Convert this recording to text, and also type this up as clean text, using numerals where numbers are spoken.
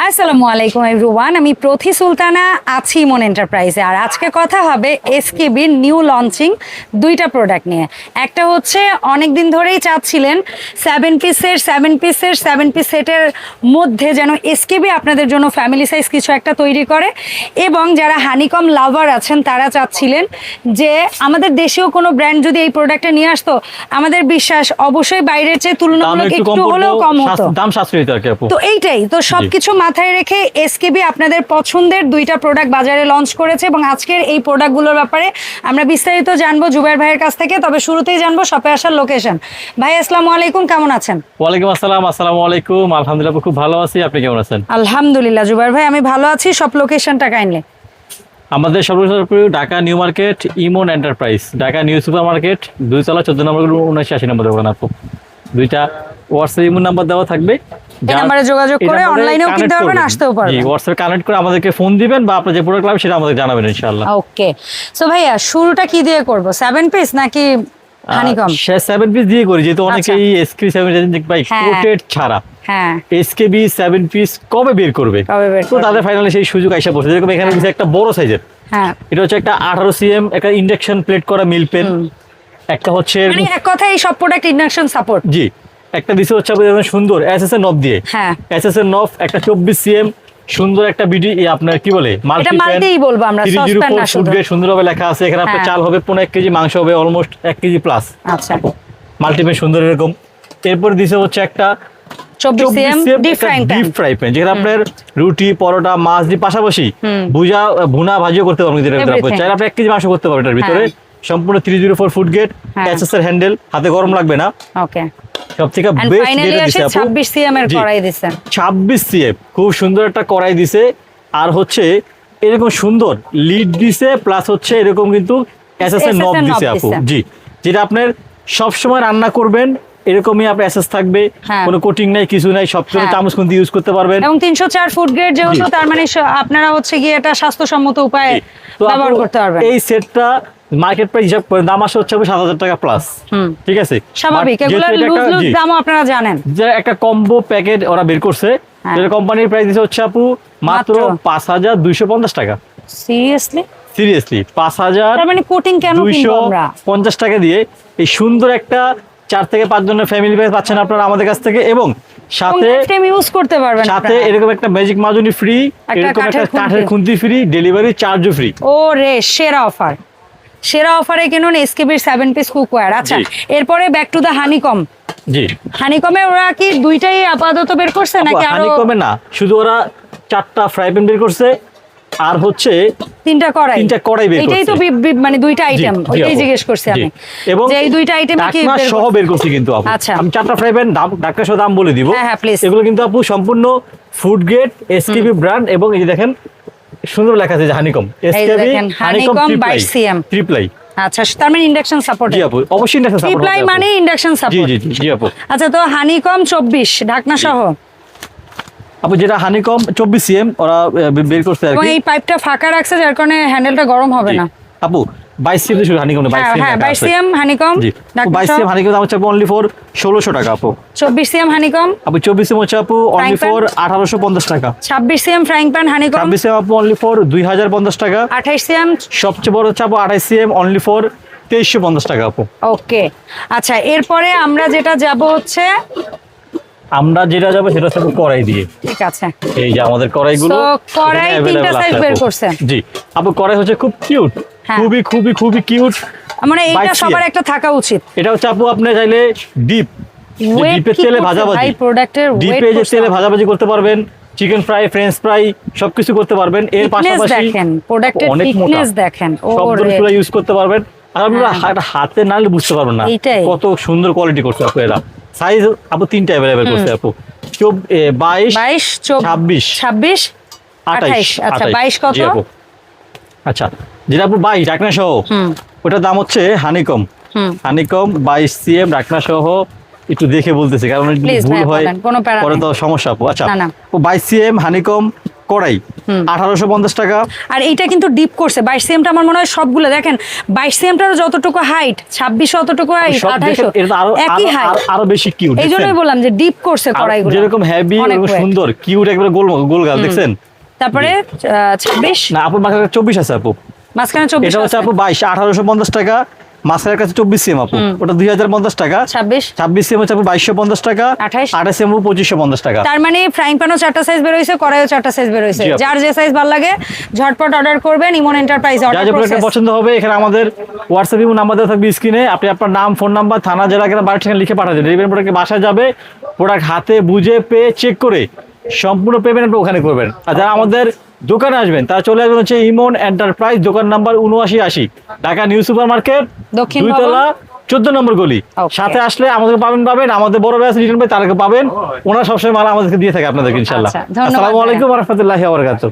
আসসালামু আলাইকুম এভরিওয়ান, আমি প্রথি সুলতানা আছি ইমন এন্টারপ্রাইজে। আর আজকে কথা হবে এসকেবির নিউ লঞ্চিং দুইটা প্রোডাক্ট নিয়ে। একটা হচ্ছে অনেক দিন ধরেই চাচ্ছিলেন সেভেন পিস সেটের মধ্যে যেন এসকেবি আপনাদের জন্য ফ্যামিলি সাইজ কিছু একটা তৈরি করে, এবং যারা হানিকম লাভার আছেন তারা চাচ্ছিলেন যে আমাদের দেশীয় কোনো ব্র্যান্ড যদি এই প্রোডাক্টটা নিয়ে আসতো, আমাদের বিশ্বাস অবশ্যই বাইরের চেয়ে তুলনামূলক একটু হলেও কম হতো, দাম সাশ্রয়ী আর কি আপু। তো এইটাই তো সবকিছু মাথায় রেখে এসকেবি আপনাদের পছন্দের দুইটা প্রোডাক্ট বাজারে লঞ্চ করেছে, এবং আজকের এই প্রোডাক্টগুলোর ব্যাপারে আমরা বিস্তারিত জানবো জুবাইর ভাইয়ের কাছ থেকে। তবে শুরুতেই জানবো শপে আসার লোকেশন। ভাই আসসালামু আলাইকুম, কেমন আছেন? ওয়ালাইকুম আসসালাম। আসসালামু আলাইকুম। আলহামদুলিল্লাহ খুব ভালো আছি, আপনি কেমন আছেন? আলহামদুলিল্লাহ জুবাইর ভাই, আমি ভালো আছি। সব লোকেশনটা কাইন্ডলি। আমাদের সর্বপ্রিয় Dhaka new market Emon enterprise, Dhaka new supermarket, 2 তলা 14 নম্বর 7980 নম্বর দোকান আপু। দুইটা হোয়াটসঅ্যাপ ইমো নাম্বার দেওয়া থাকবে, এই নম্বরে যোগাযোগ করে অনলাইনেও কিনতে পারবেন, আসতেও পারবেন। জি, হোয়াটসঅ্যাপে কানেক্ট করে আমাদেরকে ফোন দিবেন বা আপনার যে প্রোডাক্ট লাগবে সেটা আমাদের জানাবেন ইনশাআল্লাহ। ওকে, সো ভাইয়া শুরুটা কি দিয়ে করব? 7 পিস নাকি হানিকম? 7 পিস দিয়ে করি, যেহেতু অনেকেই এসকেবি 7 ভাই কোটেড ছাড়া হ্যাঁ এসকেবি 7 পিস কবে বের করবে, তো তাদের ফাইনালি সেই সুযোগ আইসা পড়ছে। যেরকম এখানে দিচ্ছে একটা বড় সাইজের, হ্যাঁ এটা হচ্ছে একটা 18 সিএম একটা ইন্ডাকশন প্লেট করা মিল পেন, একটা হচ্ছে মানে এক কথায় এই সব প্রোডাক্ট ইন্ডাকশন সাপোর্ট। জি, একটা দিছে হচ্ছে আপনাদের সুন্দর এসএস এর নব দিয়ে, হ্যাঁ এসএস এর নব, একটা 24 সিএম সুন্দর একটা বিডি আপনার কি বলে এটা মাল্টিই বলবো আমরা, সসপ্যান না শুধু। সুন্দরভাবে লেখা আছে এখানে, আপনার চাল হবে 1 কেজি, মাংস হবে অলমোস্ট 1 কেজি প্লাস। আচ্ছা, মাল্টিপেন সুন্দর এরকম। এরপর দিছে হচ্ছে একটা 24 সিএম ডিপ ফ্রাই প্যান, যেখানে আপনার রুটি, পরোটা, মাছ দিয়ে পাশাপাশি ভুনা ভাজিও করতে পারবেন। চাইলে আপনি 1 কেজি মাংস করতে পারবেন এটার ভিতরে। সম্পূর্ণ 304 ফুড গেট, এসএস এর হ্যান্ডেল, হাতে গরম লাগবে না। ওকে, সবথেকে বেস্ট যেটা দিছে আপু 26 সিএম এর কড়াই দিছে। 26 সিএম খুব সুন্দর একটা কড়াই দিছে, আর হচ্ছে এরকম সুন্দর লিড দিছে, প্লাস হচ্ছে এরকম কিন্তু এসএস এর নব দিছে আপু। জি, যেটা আপনার সব সময় রান্না করবেন এরকমই আপনার এসএস থাকবে, কোনো কোটিং নাই, কিছু নাই, সবসময় চামচ খুন্তি ইউজ করতে পারবেন। এবং 304 ফুড গ্রেড যেহেতু, তার মানে আপনারা হচ্ছে গিয়ে এটা স্বাস্থ্যসম্মত উপায়ে ব্যবহার করতে পারবেন। এই সেটটা মার্কেট প্রাইস হিসাব করে দাম আসে হচ্ছে 7000 টাকা প্লাস। ঠিক আছে, স্বাভাবিক, এগুলা লুজ দামও আপনারা জানেন। যে একটা কম্বো প্যাকেট ওরা বের করছে, যেটা কোম্পানির প্রাইস দিছে হচ্ছে আপু মাত্র 5250 টাকা। সিরিয়াসলি 5000, তার মানে কোটিং কেন কিনবো আমরা 250 টাকা দিয়ে এই সুন্দর একটা 4 থেকে 5 জনের ফ্যামিলি প্যাক পাচ্ছেন আপনারা আমাদের কাছ থেকে, এবং সাথে ইউজ করতে পারবেন, সাথে এরকম একটা ম্যাজিক মাজনি ফ্রি, এরকম একটা কাঠের খুন্তি ফ্রি, ডেলিভারি চার্জও ফ্রি। ওরে সেরা অফার, সেরা অফারে কিনুন এসকেবির 7 পিস কুকওয়্যার। আচ্ছা, এরপরে ব্যাক টু দা হানিকম। জি, হানিকমে ওরা কি দুইটাই আপাতত বের করছে নাকি আরো? হানিকমে না, শুধু ওরা 4টা ফ্রাই প্যান বের করছে, আর হচ্ছে 3টা কড়াই বের করছে। এটাই তো মানে দুইটা আইটেম, ওইটাই জিজ্ঞেস করছি আমি, এবং যে এই দুইটা আইটেম কি বের সহ বের করছি কিন্তু আপু। আচ্ছা, আমি 4টা ফ্রাই প্যান ঢাকা সহ দাম বলে দিব। হ্যাঁ প্লিজ। এগুলো কিন্তু আপু সম্পূর্ণ ফুড গ্রেড এসকেবি ব্র্যান্ড, এবং এই যে দেখেন সুন্দর লেখা আছে যে হানিকম এসকেবি হানিকম 22 সিএম ট্রিপলাই। আচ্ছা, তার মানে ইন্ডাকশন সাপোর্ট। জি আপু, অবশ্যই ইন্ডাকশন সাপোর্ট। ট্রিপলাই মানে ইন্ডাকশন সাপোর্ট। জি জি জি আপু। আচ্ছা, তো হানিকম 24 ঢাকনা সহ আপু, যেটা হানিকম 24 সিএম ওরা বের করতে আর কি, এই পাইপটা ফাঁকা রাখছে যার কারণে হ্যান্ডেলটা গরম হবে না আপু। 22 সিএম শুধু হানিকম না, 22 সিএম। হ্যাঁ 22 সিএম হানিকম, জি 22 সিএম হানিকম দাম হচ্ছে অনলি ফর 1600 টাকা আপু। 24 সিএম হানিকম আপু, 24 সিএম হচ্ছে আপু অনলি ফর 1850 টাকা। 26 CM frying pan honeycomb 26 CM আপু অনলি ফর 2050 টাকা। 28 সিএম সবচেয়ে বড় হচ্ছে আপু 28 সিএম অনলি ফর 2350 টাকা আপু। ওকে, আচ্ছা, এরপরে আমরা যেটা যাব হচ্ছে সেটা হচ্ছে কড়াই দিয়ে। ঠিক আছে, এই যে আমাদের কড়াইগুলো, তো কড়াই 3টা সাইজ বের করছেন। জি আপু, কড়াই হচ্ছে খুব কিউট, খুবই খুবই খুবই কিউট, মানে এইটা সবার একটা থাকা উচিত। এটা হচ্ছে আপু আপনি চাইলে ডিপের তেলে ভাজাভাজি, ভাই প্রোডাক্টের ডিপে যে তেলে ভাজাভাজি করতে পারবেন, চিকেন ফ্রাই, ফ্রেঞ্চ ফ্রাই সবকিছু করতে পারবেন। এর পাশাপাশি দেখেন প্রোডাক্টের থিকনেস দেখেন, সবগুলো ইউজ করতে পারবেন। আর আপনারা হাতে না নিলে বুঝতে পারবেন না কত সুন্দর কোয়ালিটি করছে আপু। এরা সাইজ আপু 3টা अवेलेबल করছে আপু, 22 26 28। আচ্ছা 22 কত? আচ্ছা, যেটা আপু 22 ঢাকনা সহ, ওটার দাম হচ্ছে হানিকম 22 সিএম ঢাকনা সহ। একটু দেখে বলতেছি কারণ ভুল হয় পরে তো সমস্যা আপু। আচ্ছা, 22 সিএম হানিকম কড়াই 1850 টাকা। আর এইটা কিন্তু ডিপ করছে 22 সিএমটা, আমার মনে হয় সবগুলো দেখেন 22 সিএমটারও যতটুকু হাইট, 26 অতটুকু হাইট, সব 28 দেখেন, এটা আরো একই হাইট, আরো বেশি কিউট। এই জন্যই বললাম যে ডিপ করছে কড়াইগুলো, যেরকম হেভি অনেক এবং weight। সুন্দর কিউট একবার গোল গোল গাল দেখছেন। তারপরে 26 না আপুর মাঝখানে 24 আছে আপু, মাঝখানে 24 এটা হচ্ছে আপু 22 1850 টাকা, মাছের কাছে 24 সিএম আপু, ওটা 2050 টাকা। 26 সিএম হচ্ছে আপু 2250 টাকা, 28 সিএম 2550 টাকা। তার মানে ফ্রাইং প্যানও 4টা সাইজ বের হইছে, কড়াইও 4টা সাইজ বের হইছে, জি আপু। যার যে সাইজ ভালো লাগে ঝটপট অর্ডার করবেন ইমন এন্টারপ্রাইজে। যা অর্ডার যে প্রোডাক্ট প্রসেস পছন্দ হবে এখানে আমাদের হোয়াটসঅ্যাপ ইমো নাম্বার দেওয়া থাকবে স্ক্রিনে, আপনি আপনার নাম, ফোন নাম্বার, থানা, জেলা, কেনা, বাড়ি ঠিকানা লিখে পাঠাবেন। ডেলিভারি প্রোডাক্ট বাসায় যাবে, প্রোডাক্ট হাতে বুঝে পেয়ে চেক করে সম্পূর্ণ পেমেন্ট আপনি ওখানে করবেন। আর যারা আমাদের দোকানে আসবেন তারা চলে আসবেন হচ্ছে ইমন এন্টারপ্রাইজ, দোকান number 7980, Dhaka new super market, দক্ষিণ 2 তলা, 14 নম্বর গলি। Okay. সাথে আসলে আমাদের পাবেন আমাদের বড় ভাই আছে রিটার্ন ভাই, তাদেরকে পাবেন, ওনারা সবসময় মাল আমাদেরকে দিয়ে থাকে আপনাদেরকে ইনশাআল্লাহ। আচ্ছা, ধন্যবাদ আসসালামু ভাইয়া। আলাইকুম ওয়া রাহমাতুল্লাহি ওয়া বারাকাতুহু।